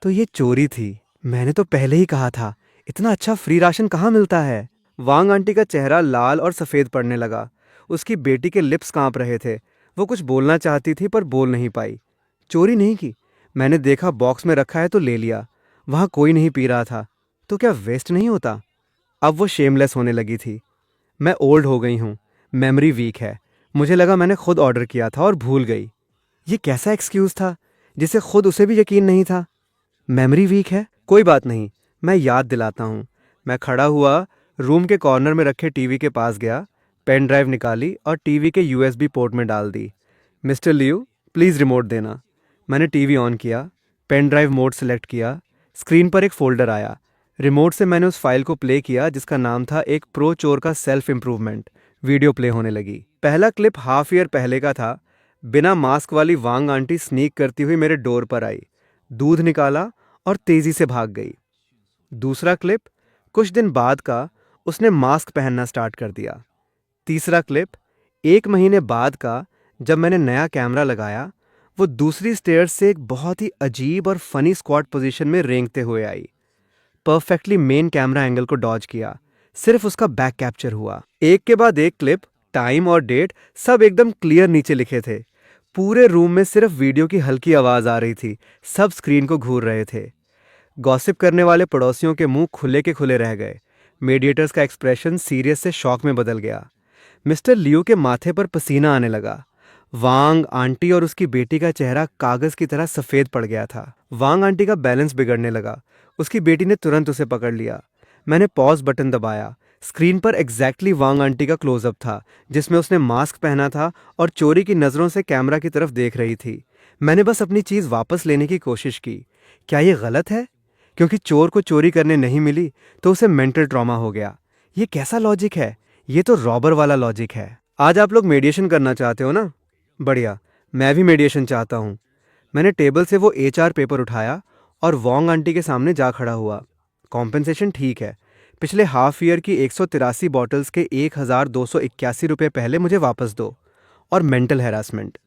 तो ये चोरी थी। मैंने तो पहले ही कहा था, इतना अच्छा फ्री राशन कहाँ मिलता है। वांग आंटी का चेहरा लाल और सफ़ेद पड़ने लगा। उसकी बेटी के लिप्स कांप रहे थे। वो कुछ बोलना चाहती थी पर बोल नहीं पाई। चोरी नहीं की। मैंने देखा बॉक्स में रखा है तो ले लिया। वहाँ कोई नहीं पी रहा था, तो क्या वेस्ट नहीं होता? अब वो शेमलेस होने लगी थी। मैं ओल्ड हो गई हूँ, मेमोरी वीक है, मुझे लगा मैंने खुद ऑर्डर किया था और भूल गई। ये कैसा एक्सक्यूज़ था जिसे खुद उसे भी यकीन नहीं था। मेमोरी वीक है, कोई बात नहीं, मैं याद दिलाता हूँ। मैं खड़ा हुआ, रूम के कॉर्नर में रखे टीवी के पास गया, पेन ड्राइव निकाली और टीवी के यूएसबी पोर्ट में डाल दी। मिस्टर लियो, प्लीज़ रिमोट देना। मैंने टीवी ऑन किया, पेन ड्राइव मोड सेलेक्ट किया। स्क्रीन पर एक फोल्डर आया। रिमोट से मैंने उस फाइल को प्ले किया जिसका नाम था एक प्रो चोर का सेल्फ इम्प्रूवमेंट। वीडियो प्ले होने लगी। पहला क्लिप हाफ ईयर पहले का था। बिना मास्क वाली वांग आंटी स्नीक करती हुई मेरे डोर पर आई, दूध निकाला और तेजी से भाग गई। दूसरा क्लिप कुछ दिन बाद का, उसने मास्क पहनना स्टार्ट कर दिया। तीसरा क्लिप 1 महीने बाद का, जब मैंने नया कैमरा लगाया, वो दूसरी स्टेयर्स से एक बहुत ही अजीब और फनी स्क्वाट पोजीशन में रेंगते हुए आई। परफेक्टली मेन कैमरा एंगल को डॉज किया, सिर्फ उसका बैक कैप्चर हुआ। एक के बाद एक क्लिप, टाइम और डेट सब एकदम क्लियर नीचे लिखे थे। पूरे रूम में सिर्फ वीडियो की हल्की आवाज आ रही थी, सब स्क्रीन को घूर रहे थे। गॉसिप करने वाले पड़ोसियों के मुंह खुले के खुले रह गए। मीडिएटर्स का एक्सप्रेशन सीरियस से शॉक में बदल गया। मिस्टर लियो के माथे पर पसीना आने लगा। वांग आंटी और उसकी बेटी का चेहरा कागज की तरह सफेद पड़ गया था। वांग आंटी का बैलेंस बिगड़ने लगा। उसकी बेटी ने तुरंत उसे पकड़ लिया। मैंने पॉज बटन दबाया। स्क्रीन पर एग्जैक्टली वांग आंटी का क्लोजअप था, जिसमें उसने मास्क पहना था और चोरी की नजरों से कैमरा की तरफ देख रही थी। मैंने बस अपनी चीज वापस लेने की कोशिश की। क्या ये गलत है? क्योंकि चोर को चोरी करने नहीं मिली तो उसे मेंटल ट्रॉमा हो गया। ये कैसा लॉजिक है? ये तो रॉबर वाला लॉजिक है। आज आप लोग मेडिएशन करना चाहते हो ना? बढ़िया, मैं भी मेडिएशन चाहता हूँ। मैंने टेबल से वो एचआर पेपर उठाया और वांग आंटी के सामने जा खड़ा हुआ। कॉम्पेंसेशन ठीक है, पिछले हाफ ईयर की 183 बॉटल्स के 1281 रुपये पहले मुझे वापस दो। और मेंटल हैरासमेंट।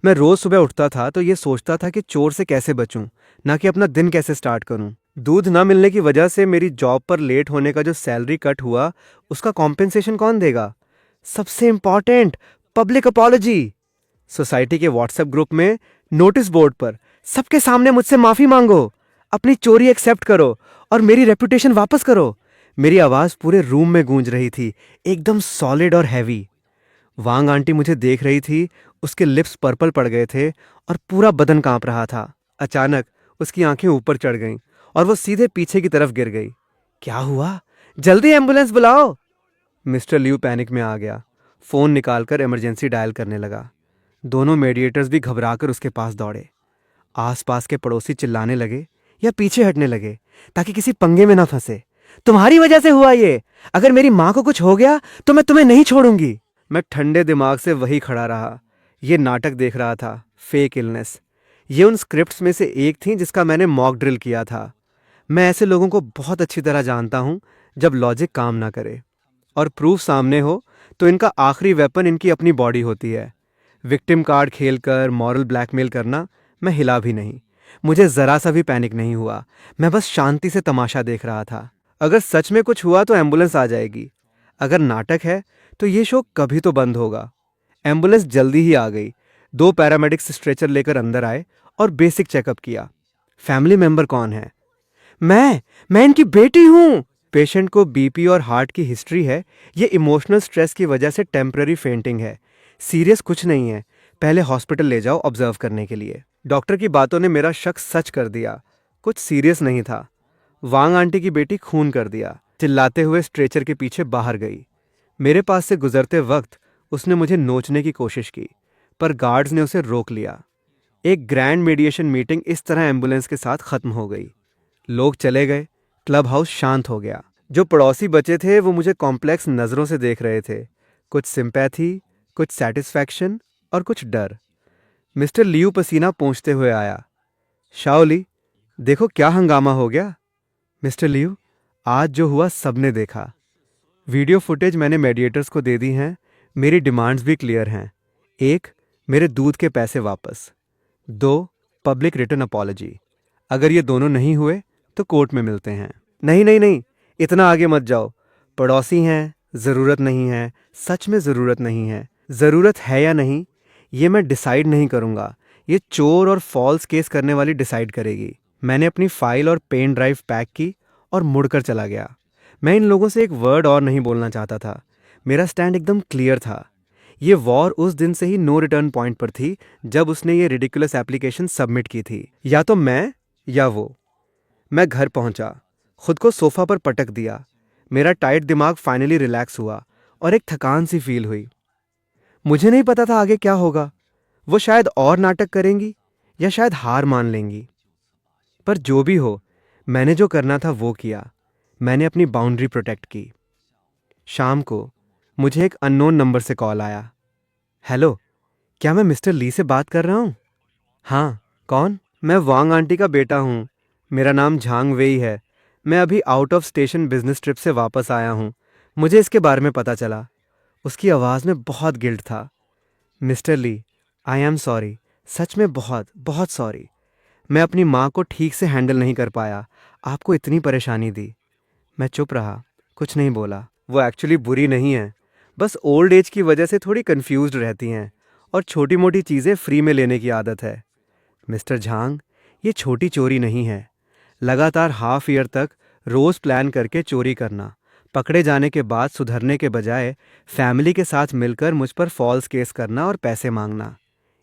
मैं रोज सुबह उठता था तो ये सोचता था कि चोर से कैसे बचूं, ना कि अपना दिन कैसे स्टार्ट करूं। दूध ना मिलने की वजह से मेरी जॉब पर लेट होने का जो सैलरी कट हुआ, उसका कॉम्पेंसेशन कौन देगा? सबसे इंपॉर्टेंट, पब्लिक अपॉलॉजी। सोसाइटी के व्हाट्सएप ग्रुप में, नोटिस बोर्ड पर, सबके सामने मुझसे माफी मांगो, अपनी चोरी एक्सेप्ट करो और मेरी रेपुटेशन वापस करो। मेरी आवाज पूरे रूम में गूंज रही थी, एकदम सॉलिड और हैवी। वांग आंटी मुझे देख रही थी, उसके लिप्स पर्पल पड़ गए थे और पूरा बदन कांप रहा था। अचानक उसकी आंखें ऊपर चढ़ गईं और वो सीधे पीछे की तरफ गिर गई। क्या हुआ? जल्दी एम्बुलेंस बुलाओ। मिस्टर लियू पैनिक में आ गया। फोन निकालकर इमरजेंसी डायल करने लगा। दोनों मेडिएटर्स भी घबराकर उसके पास दौड़े। आसपास के पड़ोसी चिल्लाने लगे या पीछे हटने लगे ताकि किसी पंगे में ना फंसे। तुम्हारी वजह से हुआ ये। अगर मेरी माँ को कुछ हो गया तो मैं तुम्हें नहीं छोड़ूंगी। मैं ठंडे दिमाग से वही खड़ा रहा। ये नाटक देख रहा था, फेक इलनेस। ये उन स्क्रिप्ट्स में से एक थी जिसका मैंने मॉक ड्रिल किया था। मैं ऐसे लोगों को बहुत अच्छी तरह जानता हूं जब लॉजिक काम ना करे और प्रूफ सामने हो तो इनका आखिरी वेपन इनकी अपनी बॉडी होती है। विक्टिम कार्ड खेलकर मॉरल ब्लैकमेल करना मैं हिला भी नहीं। मुझे जरा सा भी पैनिक नहीं हुआ। मैं बस शांति से तमाशा देख रहा था। अगर सच में कुछ हुआ तो एम्बुलेंस आ जाएगी। अगर नाटक है तो ये शो कभी तो बंद होगा। एम्बुलेंस जल्दी ही आ गई। 2 पैरामेडिक्स स्ट्रेचर लेकर अंदर आए और बेसिक चेकअप किया। फैमिली मेंबर कौन है? मैं इनकी बेटी हूं। पेशेंट को बीपी और हार्ट की हिस्ट्री है। ये इमोशनल स्ट्रेस की वजह से टेम्पररी फेंटिंग है। सीरियस कुछ नहीं है। पहले हॉस्पिटल ले जाओ ऑब्जर्व करने के लिए। डॉक्टर की बातों ने मेरा शक सच कर दिया। कुछ सीरियस नहीं था। वांग आंटी की बेटी खून कर दिया। चिल्लाते हुए स्ट्रेचर के पीछे बाहर गई। मेरे पास से गुजरते वक्त उसने मुझे नोचने की कोशिश की, पर गार्ड्स ने उसे रोक लिया। एक ग्रैंड मेडिएशन मीटिंग इस तरह एम्बुलेंस के साथ खत्म हो गई। लोग चले गए। क्लब हाउस शांत हो गया। जो पड़ोसी बचे थे वो मुझे कॉम्प्लेक्स नजरों से देख रहे थे। कुछ सिंपैथी, कुछ सेटिस्फैक्शन और कुछ डर। मिस्टर लियू पसीना पोंछते हुए आया। शाओली, देखो क्या हंगामा हो गया। मिस्टर लियू, आज जो हुआ सबने देखा। वीडियो फुटेज मैंने मेडिएटर्स को दे दी हैं। मेरी डिमांड्स भी क्लियर हैं। 1, मेरे दूध के पैसे वापस। 2, पब्लिक रिटर्न अपॉलॉजी। अगर ये दोनों नहीं हुए तो कोर्ट में मिलते हैं। नहीं नहीं नहीं, इतना आगे मत जाओ। पड़ोसी हैं, ज़रूरत नहीं है। सच में ज़रूरत नहीं है। ज़रूरत है या नहीं, ये मैं डिसाइड नहीं करूँगा। ये चोर और फॉल्स केस करने वाली डिसाइड करेगी। मैंने अपनी फाइल और पेन ड्राइव पैक की और मुड़कर चला गया। मैं इन लोगों से एक वर्ड और नहीं बोलना चाहता था। मेरा स्टैंड एकदम क्लियर था। ये वॉर उस दिन से ही नो रिटर्न पॉइंट पर थी जब उसने ये रिडिकुलस एप्लीकेशन सबमिट की थी। या तो मैं या वो। मैं घर पहुंचा, खुद को सोफा पर पटक दिया। मेरा टाइट दिमाग फाइनली रिलैक्स हुआ और एक थकान सी फील हुई। मुझे नहीं पता था आगे क्या होगा। वो शायद और नाटक करेंगी या शायद हार मान लेंगी। पर जो भी हो, मैंने जो करना था वो किया। मैंने अपनी बाउंड्री प्रोटेक्ट की। शाम को मुझे एक अननोन नंबर से कॉल आया। हेलो, क्या मैं मिस्टर ली से बात कर रहा हूँ? हाँ, कौन? मैं वांग आंटी का बेटा हूँ। मेरा नाम झांग वेई है। मैं अभी out of station business trip से वापस आया हूँ। मुझे इसके बारे में पता चला। उसकी आवाज़ में बहुत गिल्ट था। Mister Lee, I am sorry. सच में बहुत बहुत सॉरी। मैं अपनी माँ को ठीक से हैंडल नहीं कर पाया, आपको इतनी परेशानी दी। मैं चुप रहा, कुछ नहीं बोला। वो एक्चुअली बुरी नहीं है, बस ओल्ड एज की वजह से थोड़ी कंफ्यूज्ड रहती हैं और छोटी मोटी चीज़ें फ्री में लेने की आदत है। मिस्टर झांग, ये छोटी चोरी नहीं है। लगातार हाफ ईयर तक रोज़ प्लान करके चोरी करना, पकड़े जाने के बाद सुधरने के बजाय फैमिली के साथ मिलकर मुझ पर फॉल्स केस करना और पैसे मांगना,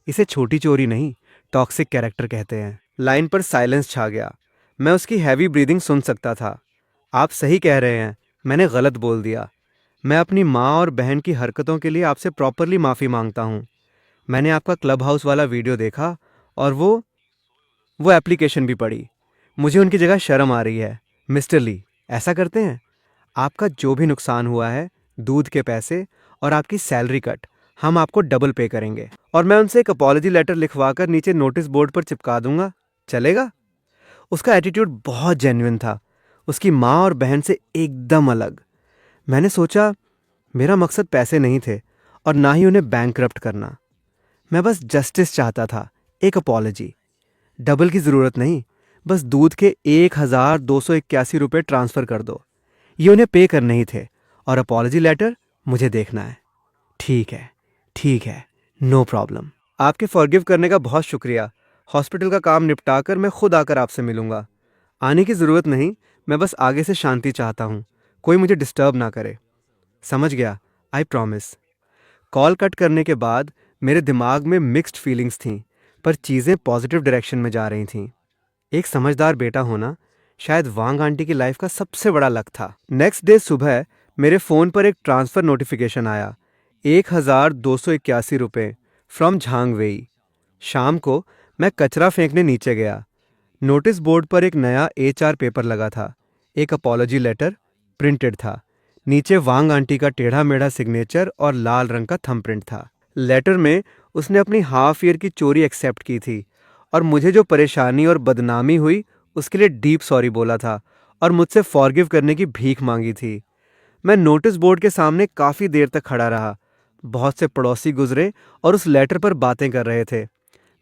इसे छोटी चोरी नहीं, टॉक्सिक कैरेक्टर कहते हैं। लाइन पर साइलेंस छा गया। मैं उसकी हैवी ब्रीदिंग सुन सकता था। आप सही कह रहे हैं, मैंने गलत बोल दिया। मैं अपनी माँ और बहन की हरकतों के लिए आपसे प्रॉपरली माफ़ी मांगता हूँ। मैंने आपका क्लब हाउस वाला वीडियो देखा और वो एप्लीकेशन भी पढ़ी। मुझे उनकी जगह शर्म आ रही है। मिस्टर ली, ऐसा करते हैं, आपका जो भी नुकसान हुआ है, दूध के पैसे और आपकी सैलरी कट, हम आपको डबल पे करेंगे। और मैं उनसे एक अपॉलजी लेटर लिखवाकर नीचे नोटिस बोर्ड पर चिपका दूंगा, चलेगा? उसका एटीट्यूड बहुत जेन्युइन था, उसकी माँ और बहन से एकदम अलग। मैंने सोचा, मेरा मकसद पैसे नहीं थे और ना ही उन्हें बैंकरप्ट करना। मैं बस जस्टिस चाहता था, एक अपॉलजी। डबल की ज़रूरत नहीं, बस दूध के 1281 रुपये ट्रांसफ़र कर दो। ये उन्हें पे करने ही थे और अपॉलजी लेटर मुझे देखना है। ठीक है, नो प्रॉब्लम। आपके फॉरगिव करने का बहुत शुक्रिया। हॉस्पिटल का काम निपटा कर मैं खुद आकर आपसे मिलूंगा। आने की ज़रूरत नहीं, मैं बस आगे से शांति चाहता हूँ, कोई मुझे डिस्टर्ब ना करे। समझ गया, आई प्रॉमिस। कॉल कट करने के बाद मेरे दिमाग में मिक्स्ड फीलिंग्स थीं, पर चीज़ें पॉजिटिव डायरेक्शन में जा रही थीं। एक समझदार बेटा होना शायद वांग आंटी की लाइफ का सबसे बड़ा लक था। नेक्स्ट डे सुबह मेरे फ़ोन पर एक ट्रांसफ़र नोटिफिकेशन आया, 1281 रुपये फ्रॉम झांग वेई। शाम को मैं कचरा फेंकने नीचे गया। नोटिस बोर्ड पर एक नया HR पेपर लगा था। एक अपॉलजी लेटर प्रिंटेड था। नीचे वांग आंटी का टेढ़ा मेढ़ा सिग्नेचर और लाल रंग का थंबप्रिंट था। लेटर में उसने अपनी हाफ ईयर की चोरी एक्सेप्ट की थी और मुझे जो परेशानी और बदनामी हुई उसके लिए डीप सॉरी बोला था और मुझसे फॉरगिव करने की भीख मांगी थी। मैं नोटिस बोर्ड के सामने काफ़ी देर तक खड़ा रहा। बहुत से पड़ोसी गुजरे और उस लेटर पर बातें कर रहे थे।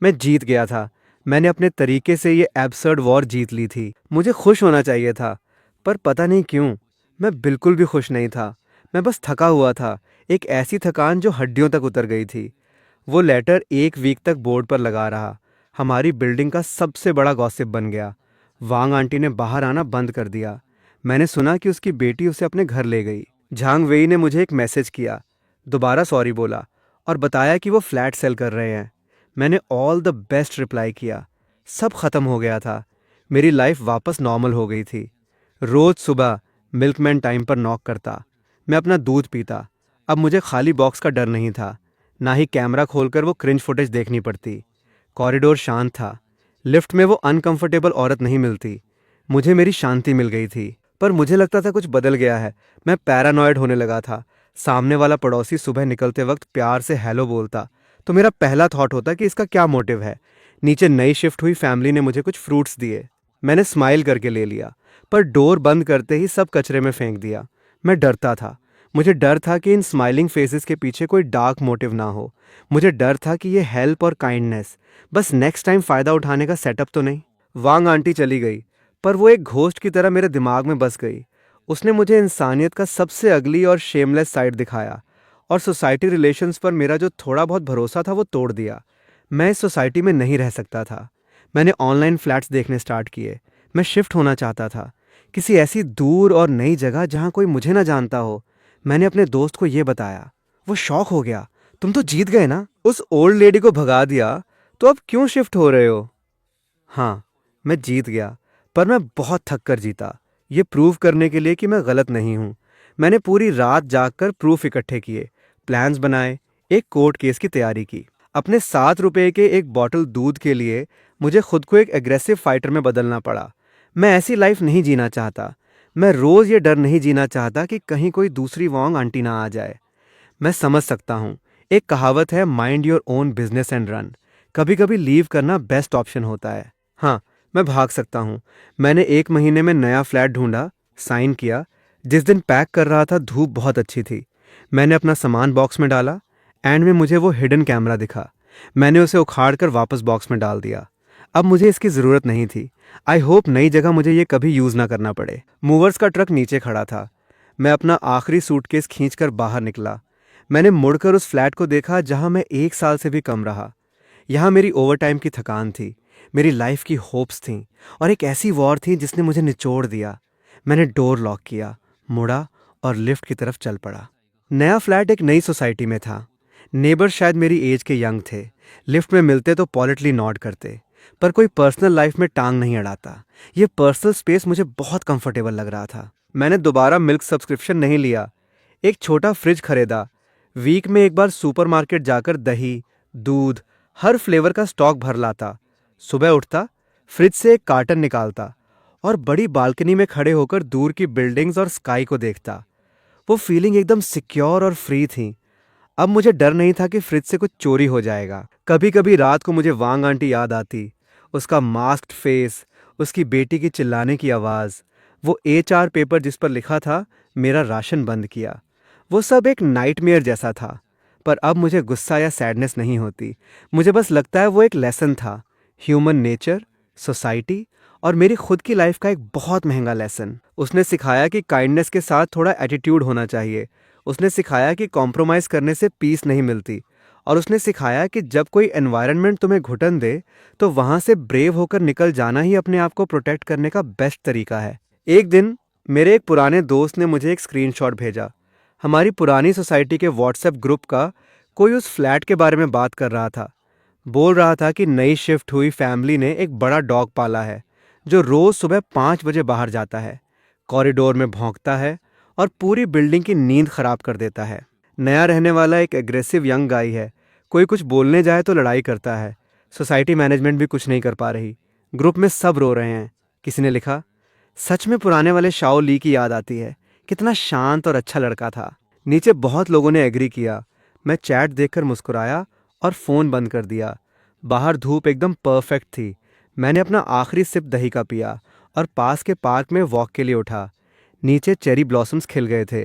मैं जीत गया था। मैंने अपने तरीके से ये एब्सर्ड वॉर जीत ली थी। मुझे खुश होना चाहिए था, पर पता नहीं क्यों मैं बिल्कुल भी खुश नहीं था। मैं बस थका हुआ था, एक ऐसी थकान जो हड्डियों तक उतर गई थी। वो लेटर एक वीक तक बोर्ड पर लगा रहा। हमारी बिल्डिंग का सबसे बड़ा गॉसिप बन गया। वांग आंटी ने बाहर आना बंद कर दिया। मैंने सुना कि उसकी बेटी उसे अपने घर ले गई। झांग वेई ने मुझे एक मैसेज किया, दोबारा सॉरी बोला और बताया कि वो फ्लैट सेल कर रहे हैं। मैंने ऑल द बेस्ट रिप्लाई किया। सब खत्म हो गया था। मेरी लाइफ वापस नॉर्मल हो गई थी। रोज सुबह मिल्कमैन टाइम पर नॉक करता। मैं अपना दूध पीता। अब मुझे खाली बॉक्स का डर नहीं था, ना ही कैमरा खोलकर वो क्रिंज फुटेज देखनी पड़ती। कॉरिडोर शांत था। लिफ्ट में वो अनकंफर्टेबल औरत नहीं मिलती। मुझे मेरी शांति मिल गई थी। पर मुझे लगता था कुछ बदल गया है। मैं पैरानॉइड होने लगा था। सामने वाला पड़ोसी सुबह निकलते वक्त प्यार से हेलो बोलता तो मेरा पहला थॉट होता कि इसका क्या मोटिव है। नीचे नई शिफ्ट हुई फैमिली ने मुझे कुछ फ्रूट्स दिए। मैंने स्माइल करके ले लिया, पर डोर बंद करते ही सब कचरे में फेंक दिया। मैं डरता था। मुझे डर था कि इन स्माइलिंग फेसेस के पीछे कोई डार्क मोटिव ना हो। मुझे डर था कि ये हेल्प और काइंडनेस बस नेक्स्ट टाइम फ़ायदा उठाने का सेटअप तो नहीं। वांग आंटी चली गई, पर वो एक घोस्ट की तरह मेरे दिमाग में बस गई। उसने मुझे इंसानियत का सबसे अगली और शेमलेस साइड दिखाया और सोसाइटी रिलेशंस पर मेरा जो थोड़ा बहुत भरोसा था वो तोड़ दिया। मैं इस सोसाइटी में नहीं रह सकता था। मैंने ऑनलाइन फ्लैट्स देखने स्टार्ट किए। मैं शिफ्ट होना चाहता था, किसी ऐसी दूर और नई जगह जहाँ कोई मुझे ना जानता हो। मैंने अपने दोस्त को ये बताया। वो शॉक हो गया, तुम तो जीत गए ना, उस ओल्ड लेडी को भगा दिया, तो अब क्यों शिफ्ट हो रहे हो? हाँ, मैं जीत गया, पर मैं बहुत थक कर जीता, ये प्रूव करने के लिए कि मैं गलत नहीं हूँ। मैंने पूरी रात जागकर प्रूफ इकट्ठे किए, प्लान्स बनाए, एक कोर्ट केस की तैयारी की। अपने 7 रुपए के एक बॉटल दूध के लिए मुझे खुद को एक एग्रेसिव फाइटर में बदलना पड़ा। मैं ऐसी लाइफ नहीं जीना चाहता। मैं रोज़ ये डर नहीं जीना चाहता कि कहीं कोई दूसरी वांग आंटी ना आ जाए। मैं समझ सकता हूँ, एक कहावत है, mind your own business and run. कभी कभी लीव करना बेस्ट ऑप्शन होता है। हाँ, मैं भाग सकता हूँ। मैंने 1 महीने में नया फ्लैट ढूंढा, साइन किया। जिस दिन पैक कर रहा था धूप बहुत अच्छी थी। मैंने अपना सामान बॉक्स में डाला। एंड में मुझे वो हिडन कैमरा दिखा। मैंने उसे उखाड़ कर वापस बॉक्स में डाल दिया। अब मुझे इसकी ज़रूरत नहीं थी। आई होप नई जगह मुझे ये कभी यूज़ ना करना पड़े। मूवर्स का ट्रक नीचे खड़ा था। मैं अपना आखिरी सूटकेस खींचकर बाहर निकला। मैंने मुड़कर उस फ्लैट को देखा जहां मैं 1 साल से भी कम रहा। यहाँ मेरी ओवरटाइम की थकान थी, मेरी लाइफ की होप्स थीं, और एक ऐसी वॉर थी जिसने मुझे निचोड़ दिया। मैंने डोर लॉक किया, मुड़ा और लिफ्ट की तरफ चल पड़ा। नया फ्लैट एक नई सोसाइटी में था। नेबर शायद मेरी एज के यंग थे। लिफ्ट में मिलते तो पॉलिटली नॉड करते, पर कोई पर्सनल लाइफ में टांग नहीं अड़ाता। ये पर्सनल स्पेस मुझे बहुत कंफर्टेबल लग रहा था। मैंने दोबारा मिल्क सब्सक्रिप्शन नहीं लिया, एक छोटा फ्रिज खरीदा। वीक में एक बार सुपरमार्केट जाकर दही, दूध, हर फ्लेवर का स्टॉक भर लाता। सुबह उठता, फ्रिज से एक कार्टन निकालता और बड़ी बालकनी में खड़े होकर दूर की बिल्डिंग्स और स्काई को देखता। वो फीलिंग एकदम सिक्योर और फ्री थी। अब मुझे डर नहीं था कि फ्रिज से कुछ चोरी हो जाएगा। कभी कभी रात को मुझे वांग आंटी याद आती, उसका मास्क्ड फेस, उसकी बेटी की चिल्लाने की आवाज़, वो HR पेपर जिस पर लिखा था मेरा राशन बंद किया। वो सब एक नाइटमेयर जैसा था। पर अब मुझे गुस्सा या सैडनेस नहीं होती। मुझे बस लगता है वो एक लेसन था, ह्यूमन नेचर, सोसाइटी और मेरी खुद की लाइफ का एक बहुत महंगा लेसन। उसने सिखाया कि काइंडनेस के साथ थोड़ा एटीट्यूड होना चाहिए। उसने सिखाया कि कॉम्प्रोमाइज़ करने से पीस नहीं मिलती। और उसने सिखाया कि जब कोई एनवायरनमेंट तुम्हें घुटन दे तो वहाँ से ब्रेव होकर निकल जाना ही अपने आप को प्रोटेक्ट करने का बेस्ट तरीका है। एक दिन मेरे एक पुराने दोस्त ने मुझे एक स्क्रीनशॉट भेजा। हमारी पुरानी सोसाइटी के व्हाट्सएप ग्रुप का कोई उस फ्लैट के बारे में बात कर रहा था। बोल रहा था कि नई शिफ्ट हुई फैमिली ने एक बड़ा डॉग पाला है जो रोज़ सुबह 5 बजे बाहर जाता है, कॉरिडोर में भौंकता है और पूरी बिल्डिंग की नींद खराब कर देता है। नया रहने वाला एक एग्रेसिव यंग गाय है। कोई कुछ बोलने जाए तो लड़ाई करता है। सोसाइटी मैनेजमेंट भी कुछ नहीं कर पा रही। ग्रुप में सब रो रहे हैं। किसी ने लिखा, सच में पुराने वाले शाओ ली की याद आती है, कितना शांत और अच्छा लड़का था। नीचे बहुत लोगों ने एग्री किया। मैं चैट देखकर मुस्कुराया और फ़ोन बंद कर दिया। बाहर धूप एकदम परफेक्ट थी। मैंने अपना आखिरी सिप दही का पिया और पास के पार्क में वॉक के लिए उठा। नीचे चेरी ब्लॉसम्स खिल गए थे।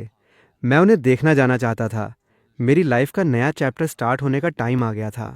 मैं उन्हें देखना जाना चाहता था। मेरी लाइफ का नया चैप्टर स्टार्ट होने का टाइम आ गया था।